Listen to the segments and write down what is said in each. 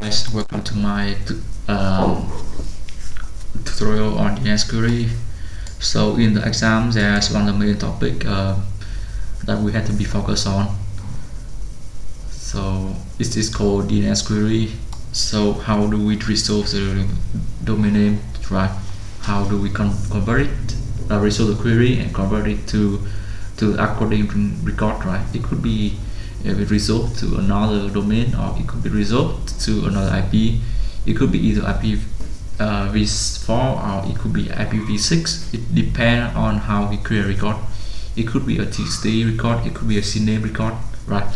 guys, welcome to my tutorial on DNS query. So in the exam there's one of the main topic that we have to be focused on. So it is called DNS query. So how do we resolve the domain name, right? How do we convert it, resolve the query and convert it to according record, right? It could be resolved to another domain, or it could be resolved to another IP. It could be either IPv4 or it could be IPv6. It depends on how we create a record. It could be a TXT record, it could be a CNAME record, right?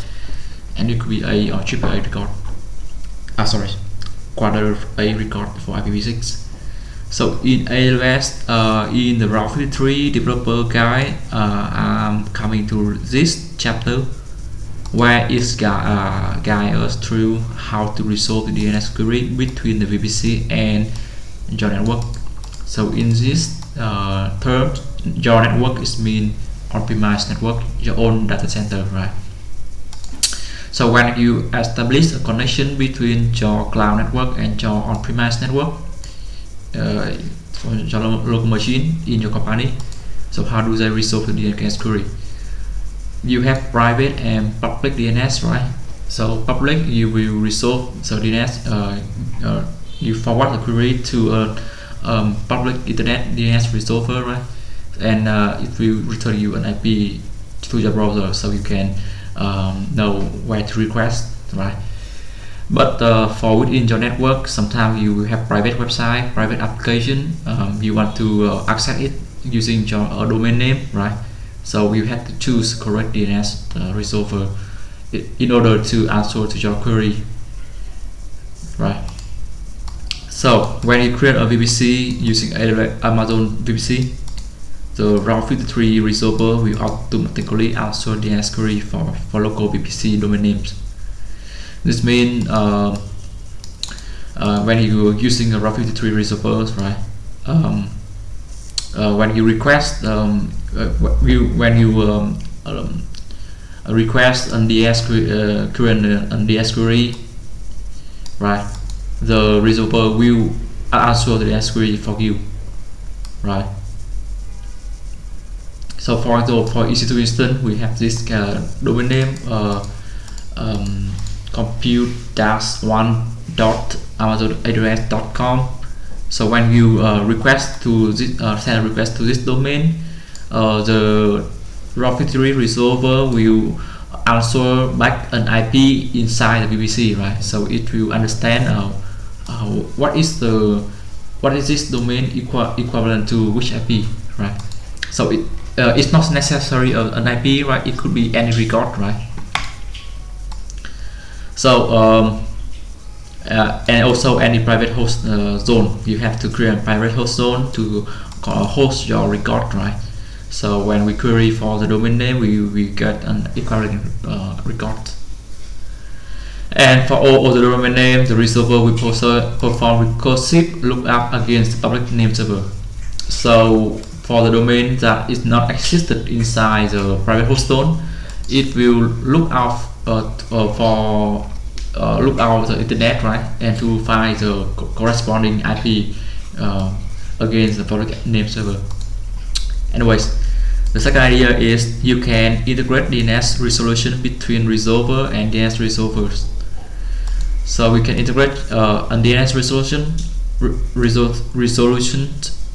And it could be A or triple A record. Quarter A record for IPv6. So in AWS, in the Route 53 developer guide, I'm coming to this chapter where it guide us through how to resolve the DNS query between the VPC and your network. So in this term, your network is mean on-premise network, your own data center, right? So when you establish a connection between your cloud network and your on-premise network, for your local machine in your company, so how do they resolve the DNS query? You have private and public DNS, right? So public, you will resolve the DNS. You forward the query to a public internet DNS resolver, right? And it will return you an IP to your browser, so you can know where to request, right? But for within your network, sometimes you will have private website, private application. You want to access it using your domain name, right? So you have to choose correct DNS resolver in order to answer to your query, right? So when you create a VPC using Amazon VPC, the Route 53 resolver will automatically answer DNS query for local VPC domain names. This means when you are using a Route 53 resolver, right? When you request request NDS query, right? The resolver will answer the DNS query for you, right? So for example, for EC2 instance, we have this domain name compute-1.amazonaddress.com. So when you request to this, send a request to this domain, the Route 53 resolver will answer back an IP inside the VPC, right? So it will understand what is this domain equivalent to which IP, right? So it's not necessary an IP, right? It could be any record, right? So and also any private host zone. You have to create a private host zone to host your record, right? So when we query for the domain name, we get an equivalent record. And for all other domain names, the resolver will perform recursive lookup against the public name server. So for the domain that is not existed inside the private host zone, it will look out look out the internet, right, and to find the corresponding IP against the public name server. Anyways, the second idea is you can integrate DNS resolution between resolver and DNS resolvers. So we can integrate a DNS resolution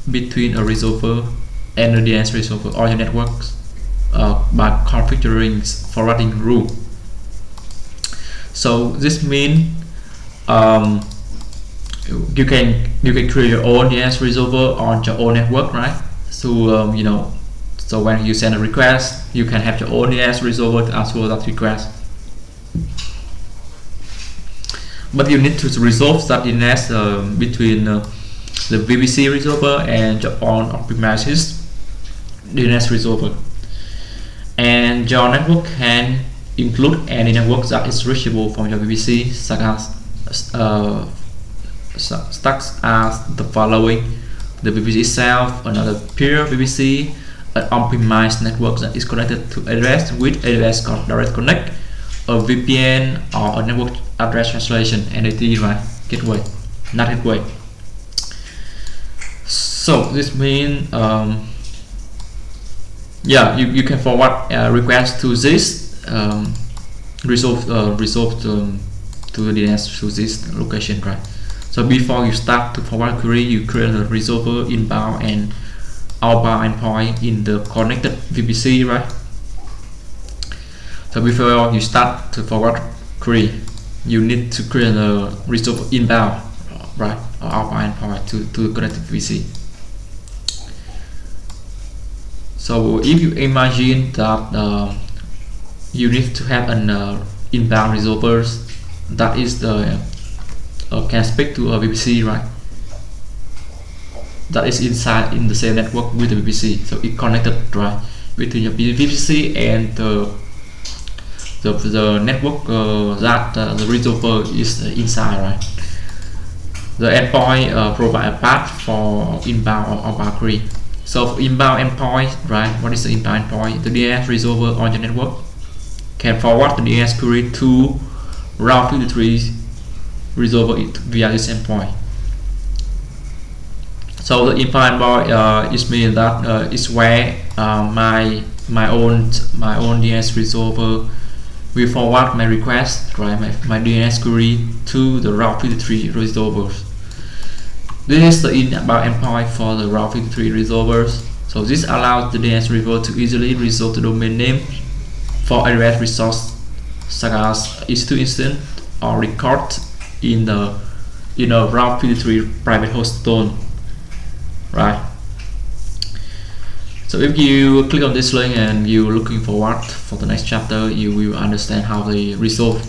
between a resolver and a DNS resolver or your networks by configuring forwarding rule. So this means you can create your own DNS resolver on your own network, right? So so when you send a request, you can have your own DNS resolver to answer that request. But you need to resolve that DNS between the VPC resolver and your own on-premises DNS resolver. And your network can include any network that is reachable from your VPC, such as the following: the VPC itself, another peer VPC, an on-premise network that is connected to AWS with AWS Direct Connect, a VPN, or a network address translation, NAT, right? Gateway, not gateway. So this means yeah, you can forward a request to this resolve to the DNS to this location, right? So before you start to forward query, you create a resolver inbound and outbound endpoint in the connected VPC, right? So before you start to forward query, you need to create a resolver inbound, right, or outbound endpoint to the connected VPC. So if you imagine that you need to have an inbound resolver that is the can speak to a VPC, right? That is inside in the same network with the VPC, so it connected, right, between your VPC and the network that the resolver is inside, right? The endpoint provide a path for inbound or outbound query. So for inbound endpoint, right, what is the inbound endpoint? The DNS resolver on your network can forward the DNS query to Route 53 resolver via this endpoint. So the inbound endpoint is mean that is where my own DNS resolver will forward my request, right, my DNS query to the Route 53 resolvers. This is the inbound endpoint for the Route 53 resolvers. So this allows the DNS resolver to easily resolve the domain name for address resource such as EC2 instance or record in the Route 53 private host zone, right? So if you click on this link and you're looking forward for the next chapter, you will understand how they resolve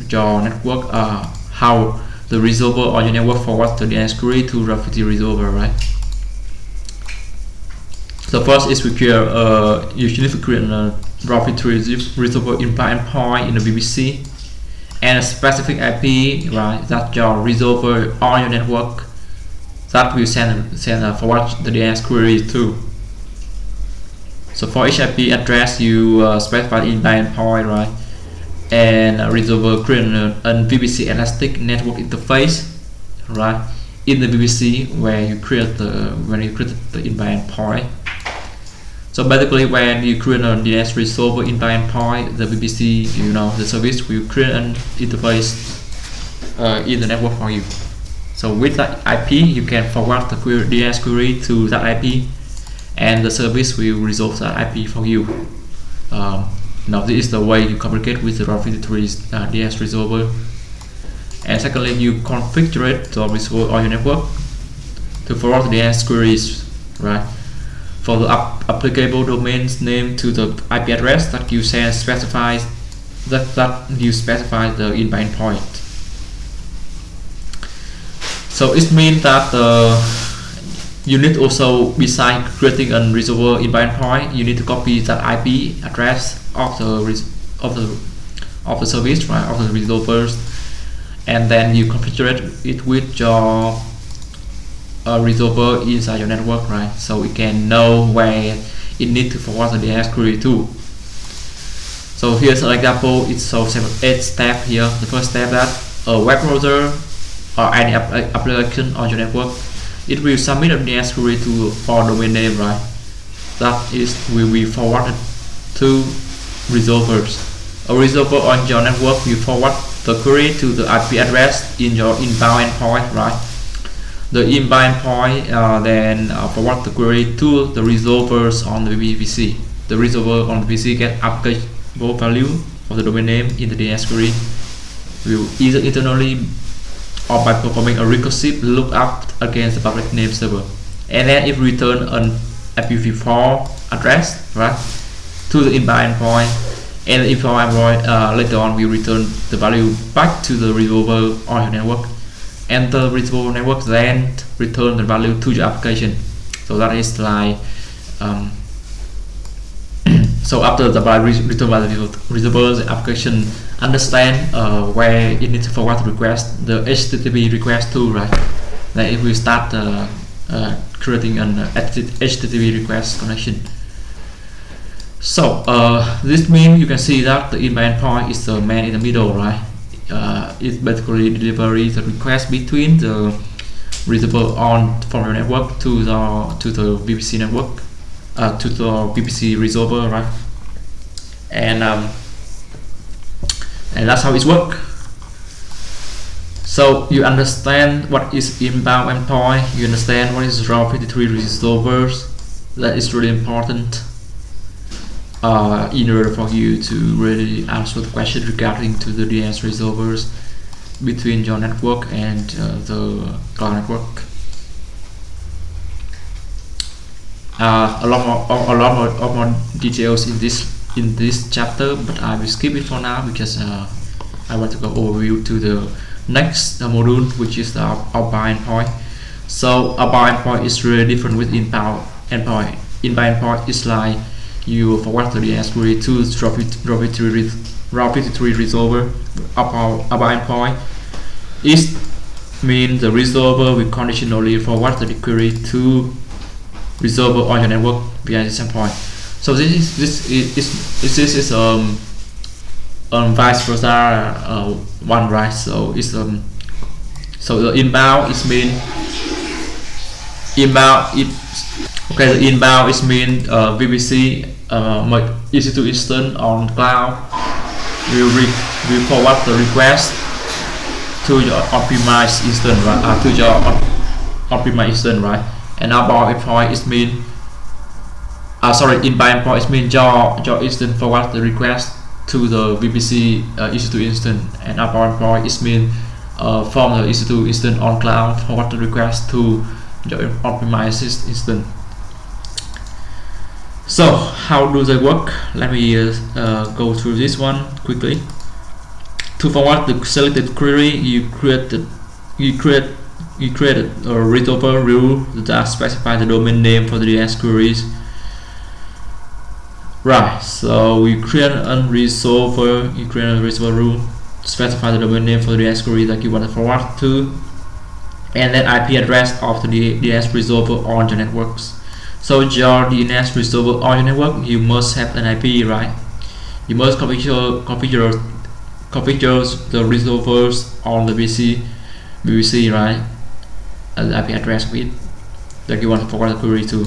your network, how the resolver on your network forward the DNS query to Route 53 resolver, right? So first is we create you need to create a Route 53 resolver inbound endpoint in the VPC and a specific IP, right, that your resolver on your network that will send forward the DNS query to. So for each IP address you specify inbound endpoint, right, and resolver create a VPC elastic network interface, right, in the VPC where you create the inbound endpoint. So basically, when you create a DNS resolver inbound endpoint, the VPC, the service will create an interface in the network for you. So with that IP, you can forward the DNS query to that IP, and the service will resolve that IP for you. Now this is the way you communicate with the Route 53 DNS resolver. And secondly, you configure the resolver on your network to forward the DNS queries, right, for the applicable domains name to the IP address that you specify the inbound endpoint. So it means that you need also, besides creating a resolver inbound endpoint, you need to copy that IP address of the service, right, of the resolvers, and then you configure it with your resolver inside your network, right? So we can know where it needs to forward the DNS query to. So here's an example. It's so 8 steps here. The first step that a web browser or any application on your network, it will submit a DNS query to for domain name, right? That is will be forwarded to resolvers. A resolver on your network will forward the query to the IP address in your inbound endpoint, right? The inbound endpoint then forward the query to the resolvers on the VPC. The resolver on the VPC get applicable value of the domain name in the DNS query will either internally or by performing a recursive lookup against the public name server, and then it return an IPv4 address, right, to the inbound endpoint, and the inbound endpoint later on will return the value back to the resolver on your network, and the resolver network then return the value to your application. So that is like so after the value returned by the resolver, the application understand where it needs to forward the request, the HTTP request to, right? Then it will start creating an HTTP request connection. So this means you can see that the inbound endpoint is the man in the middle, right? It basically delivers the request between the resolver on from your network to the VPC network, to the VPC resolver, right? And that's how it works. So you understand what is inbound endpoint, you understand what is Route 53 resolvers. That is really important in order for you to really answer the question regarding to the DNS resolvers between your network and the cloud network. A lot more details in this chapter, but I will skip it for now because I want to go overview to the next module, which is the outbound endpoint. So outbound endpoint is really different with inbound endpoint. Inbound endpoint is like you forward the DNS query to Route 53 resolver. Outbound endpoint is mean the resolver will conditionally forward the query to resolver on your network via this endpoint. So this is vice versa one, right? So it's so the inbound is mean inbound the inbound is mean VPC EC2 instance on cloud will forward the request to your on-premise instance, right? To your on-premise instance, right? And outbound endpoint is mean inbound endpoint is mean your instance forward the request to the VPC EC2 instance, and outbound endpoint is mean from the EC2 instance on cloud forward the request to your on-premise instance. So how do they work? Let me go through this one quickly. To forward the selected query, you created a resolver rule that specifies the domain name for the DNS queries. Right, so you create a resolver rule, specify the domain name for the DNS query that you want to forward to, and then IP address of the DNS resolver on your networks. So your DNS resolver on your network, you must have an IP, right? You must configure the resolvers on the VPC, right? And the IP address of it that you want to forward the query to.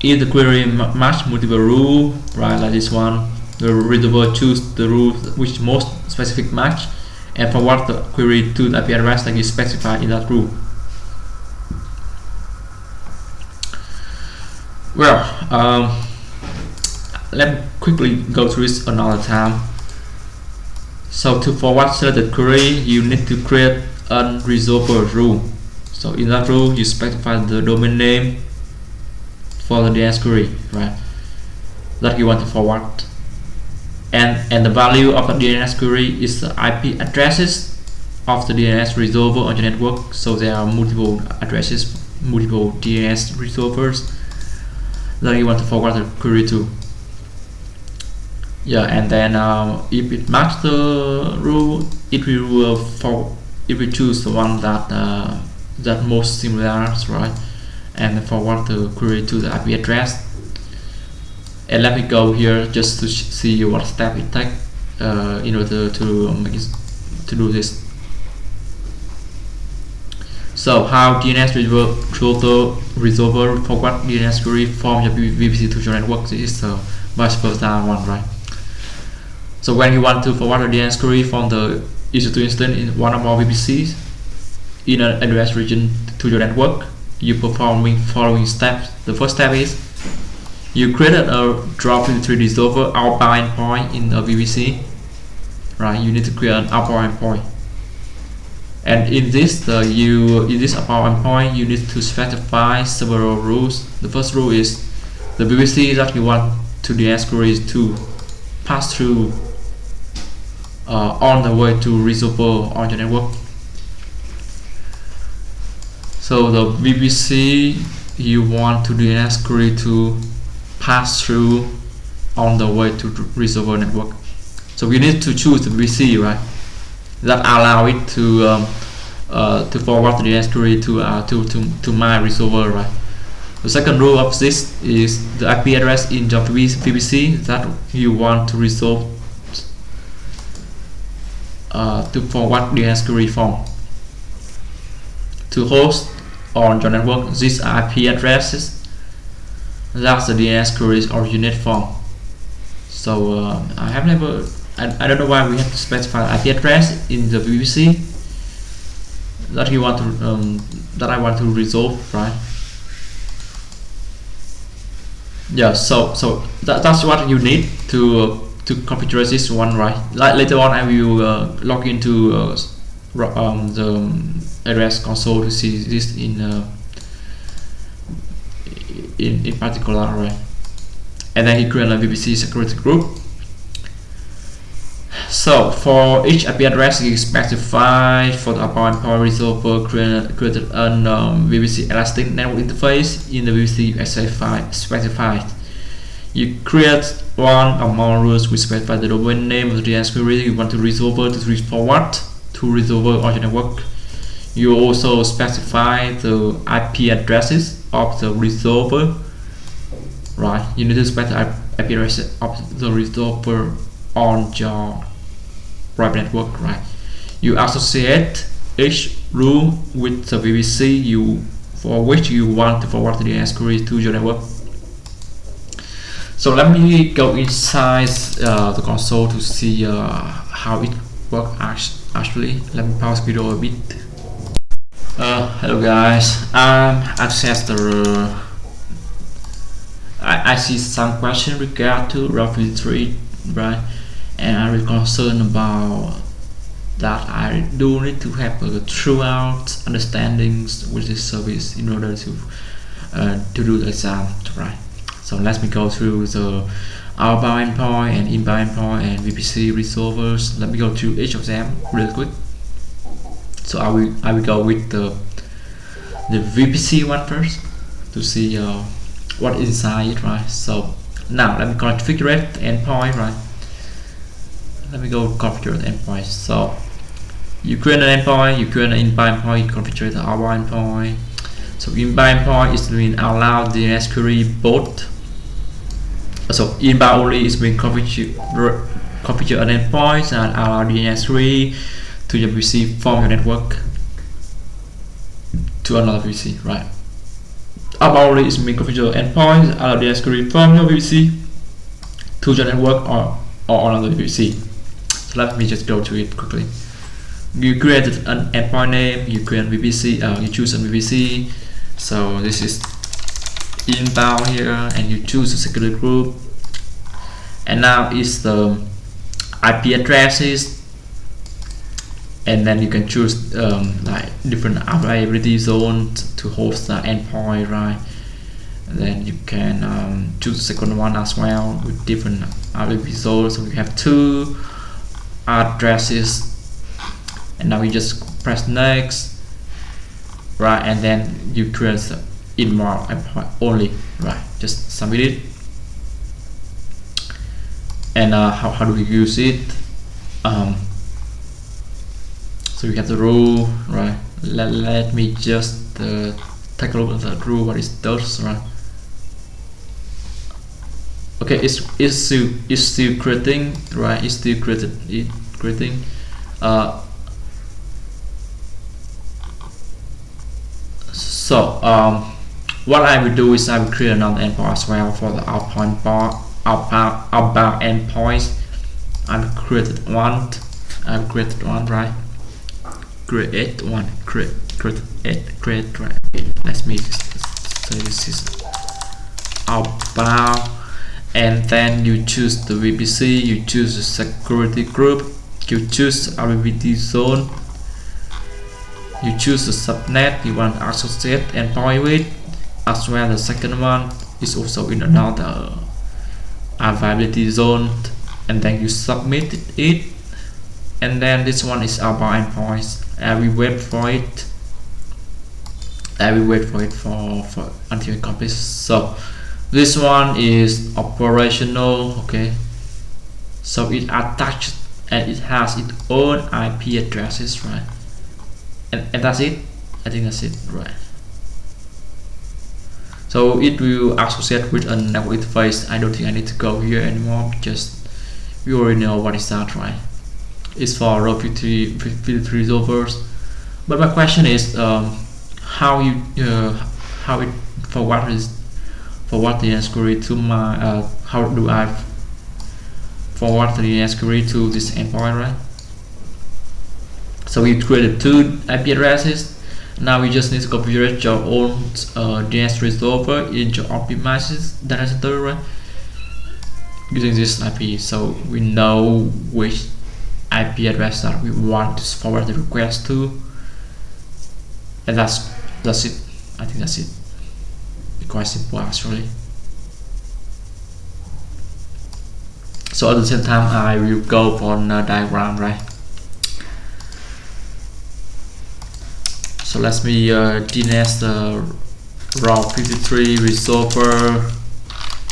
If the query match multiple rule, right, like this one, the resolver choose the rule which most specific match and forward the query to the IP address that is specified in that rule. Well, let me quickly go through this another time. So to forward selected query, you need to create a resolver rule. So in that rule, you specify the domain name for the DNS query, right, that you want to forward, and the value of the DNS query is the IP addresses of the DNS resolver on your network. So there are multiple addresses, multiple DNS resolvers that you want to forward the query to. Yeah, and then if it matches the rule, it will choose the one that most similar, right, and forward the query to the IP address. And let me go here just to see what step it takes in order to do this. So how DNS resolver forward DNS query from your VPC to your network. This is the vice versa one, right? So when you want to forward a DNS query from the EC2 instance in one of our VPCs in an address region to your network, you performing following steps. The first step is you created a Route 53 resolver outbound endpoint in a VPC, right? You need to create an outbound endpoint, and in this outbound endpoint you need to specify several rules. The first rule is the VPC that you want to DNS queries to pass through on the way to resolver on your network. So the VPC you want to DNS query to pass through on the way to resolver network. So we need to choose the VPC, right, that allow it to forward the DNS query to my resolver, right. The second rule of this is the IP address in your VPC that you want to resolve to forward DNS query form to host on your network. These IP addresses, that's the DNS queries originate from. So I have never, I don't know why we have to specify IP address in the VPC that you want to that I want to resolve, right? Yeah, so that's what you need to configure this one, right? Like later on I will log into the address console to see this in particular, right? And then you create a VPC security group. So for each IP address you specify for the outbound endpoint resolver created a VPC elastic network interface in the VPC you specified. You create one or more rules which specify the domain name of the DNS query you want to resolver to reach forward to resolver on your network. You also specify the IP addresses of the resolver, right? You need to specify IP address of the resolver on your private network, right? You associate each rule with the VPC for which you want to forward the DNS query to your network. So let me go inside the console to see how it works actually. Let me pause video a bit. Hello guys, access the I see some question regard to roughly 3, right? And I'm really concerned about that. I do need to have a throughout understandings with this service in order to do the exam, right? So let me go through the outbound endpoint and inbound endpoint and VPC resolvers. Let me go through each of them real quick. So I will go with the VPC one first to see what is inside it, right? So now let me configure the endpoint, right? Let me go configure the endpoint. So you create an endpoint, you create an inbound endpoint, you configure the outbound endpoint. So inbound endpoint is mean allow DNS query both. So inbound only is being configure an endpoint and allow DNS query to your VPC from your network to another VPC, right? Outbound only is being configure endpoint, allow DNS query from your VPC to your network or another VPC. So let me just go to it quickly. You created an endpoint name, you create a VPC, you choose a VPC. So this is inbound here, and you choose a security group. And now is the IP addresses, and then you can choose like different availability zones to host the endpoint, right? And then you can choose the second one as well with different availability zones. So we have 2 addresses, and now we just press next, right? And then you create the inbound endpoint only, right? Just submit it. And how do we use it? So we have the rule, right? Let me just take a look at the rule, what it does, right? Okay, it's still creating, right? It's still creating. So what I will do is I will create another endpoint as well for the outbound endpoints. I've created one. Right? Create one. Create right. Let me say this is outbound, and then you choose the VPC, you choose the security group, you choose availability zone, you choose the subnet you want to associate endpoint with, as well. The second one is also in another availability zone, and then you submit it. And then this one is outbound endpoints. I will wait for it. For until it completes. So this one is operational. Okay, so it attached and it has its own IP addresses, right? And that's it. I think that's it, right? So it will associate with a network interface. I don't think I need to go here anymore, just you already know what is that, right? is for row 53 resolvers. But my question is, how it forward the DNS query to my how do I forward the DNS query to this endpoint, right? So we created two IP addresses. Now we just need to configure your own DNS resolver in your optimized data center, right? Using this IP, so we know which IP address that we want to forward the request to, and that's it. I think that's it. It's quite simple actually. So at the same time, I will go on a diagram, right? So let me DNS the Route 53 resolver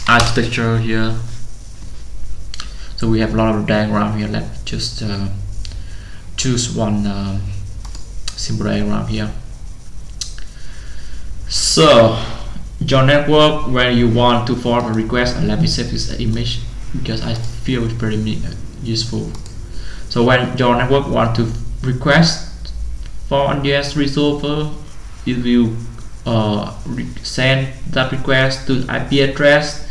architecture here. So we have a lot of diagram here. Let's just choose one simple diagram here. So your network, when you want to forward a request, and let me save this image because I feel it's pretty useful. So when your network want to request for a DNS resolver, it will send that request to IP address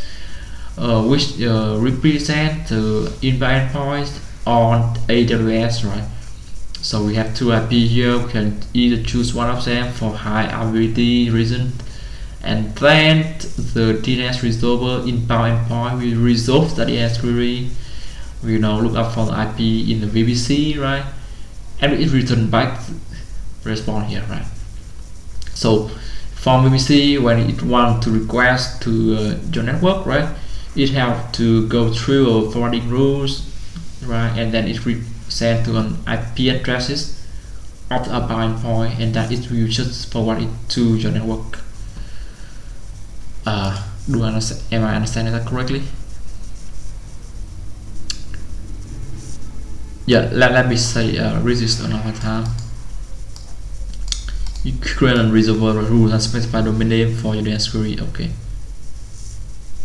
which represent the inbound endpoint on AWS, right? So we have two IP here. We can either choose one of them for high availability reason, and then the DNS resolver inbound endpoint will resolve the DNS query. We now look up for the IP in the VPC, right? And it return back response here, right? So from VPC, when it want to request to your network, right, it have to go through forwarding rules, right, and then it send to an IP addresses of the outbound endpoint, and that it will just forward it to your network. Am I understanding that correctly? Yeah, let me say read this another time. You create a resolver rule and specify domain name for your DNS query, okay.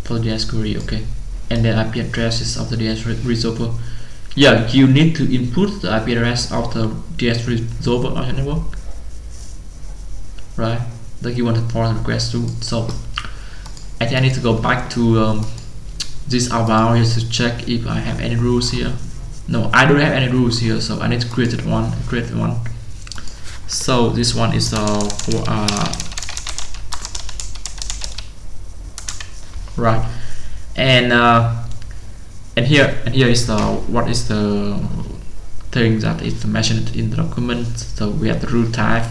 For the DNS query, okay. And the IP addresses of the DNS resolver. Yeah, you need to input the IP address of the DNS resolver on your network, right? That you want to forward request to. So I think I need to go back to this Outbound just to check if I have any rules here. No, I don't have any rules here, so I need to create one. So this one is for right, and here is the what is the thing that is mentioned in the document. So we have the root type.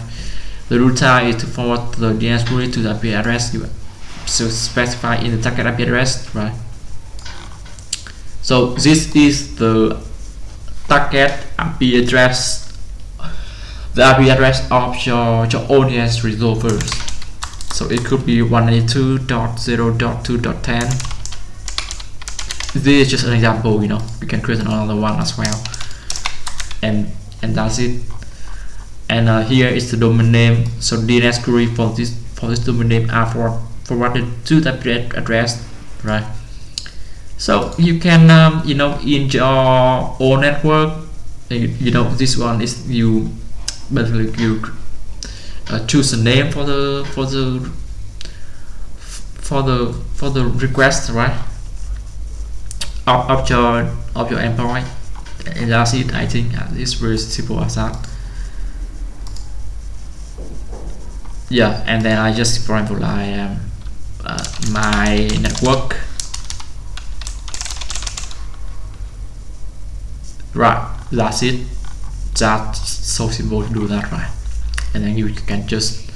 The root type is to forward the DNS query to the IP address you specify in the target IP address, right? So this is the target IP address, the IP address of your own DNS resolvers. So it could be 192.0.2.10. This is just an example, you know. You can create another one as well, and that's it. And here is the domain name. So DNS query for this domain name are forwarded to the address, right? So you can you know, in your own network, you know, this one is you basically you choose a name for the request, right, of your endpoint, and that's it. I think it's very simple as that. Yeah, and then I just, for example, I am my network, right? That's it. That's so simple to do that, right? And then you can just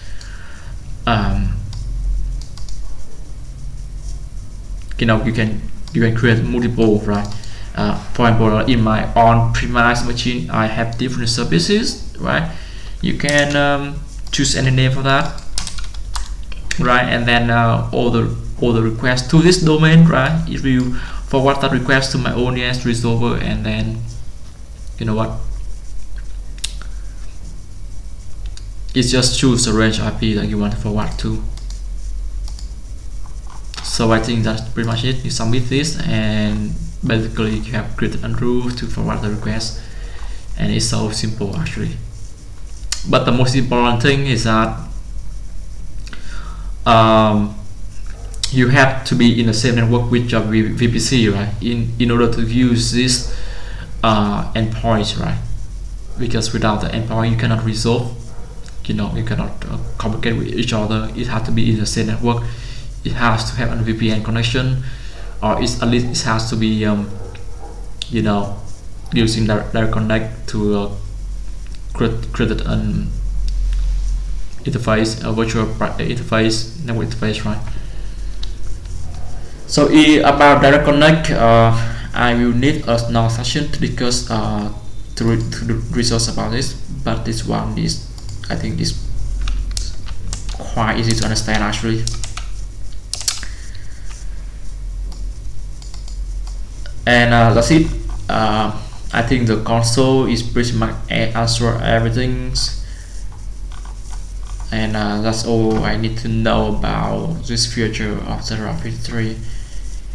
you know, you can create multiple, right? For example, in my on-premise machine, I have different services, right? You can choose any name for that, right? And then all the requests to this domain, right, it will forward that request to my own DNS resolver, and then you know what, it's just choose the range IP that you want to forward to. So I think that's pretty much it. You submit this, and basically you have created a rule to forward the request. and it's so simple actually. But the most important thing is that you have to be in the same network with your VPC, right? In order to use this endpoint, right? Because without the endpoint, you cannot resolve. You cannot communicate with each other. It has to be in the same network. It has to have a VPN connection, or at least it has to be using direct connect to create an interface, a virtual interface, network interface, right? So about direct connect, I will need a now session to discuss to the resource about this. But this one is, I think, this quite easy to understand actually. And that's it. I think the console is pretty much answer everything, and that's all I need to know about this feature of the Rapid 3.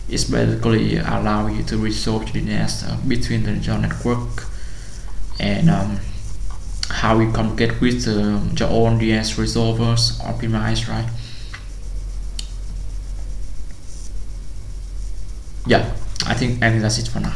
It's basically allow you to resolve DNS between your network, and how you communicate with your own DNS resolvers or premise, right? Yeah, I think that's it for now.